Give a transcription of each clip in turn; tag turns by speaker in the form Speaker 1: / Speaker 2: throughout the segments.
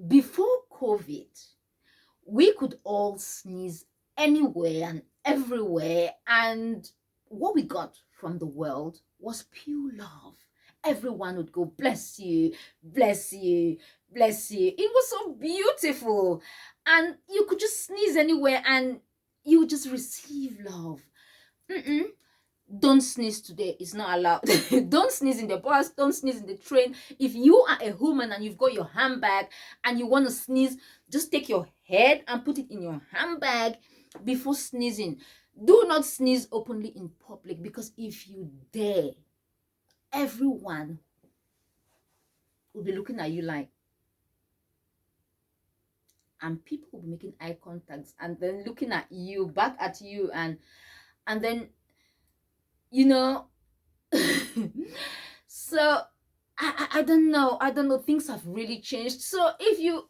Speaker 1: Before COVID, we could all sneeze anywhere and everywhere, and what we got from the world was pure love. Everyone would go, bless you, bless you, bless you. It was so beautiful. And you could just sneeze anywhere and you just receive love. Mm-mm. Don't sneeze today, it's not allowed. Don't sneeze in the bus, don't sneeze in the train. If you are a woman and you've got your handbag and you want to sneeze, just take your head and put it in your handbag before sneezing. Do not sneeze openly in public, because if you dare, everyone will be looking at you like, and people will be making eye contacts and then looking at you, back at you, and then you know. So I don't know. I don't know. Things have really changed. So if you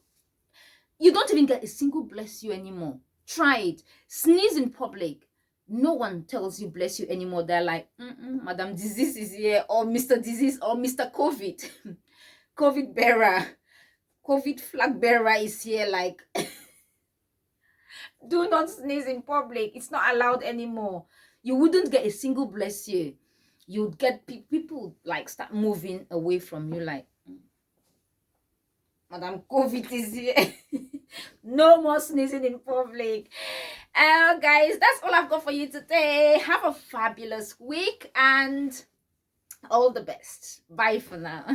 Speaker 1: don't even get a single bless you anymore, try it. Sneeze in public. No one tells you bless you anymore. They're like, Madam Disease is here, or Mr. Disease, or Mr. COVID, COVID bearer, COVID flag bearer is here. Like, do not sneeze in public. It's not allowed anymore. You wouldn't get a single bless you. You'd get people like start moving away from you, like, Madam COVID is here. No more sneezing in public. Guys, that's all I've got for you today. Have a fabulous week and all the best. Bye for now.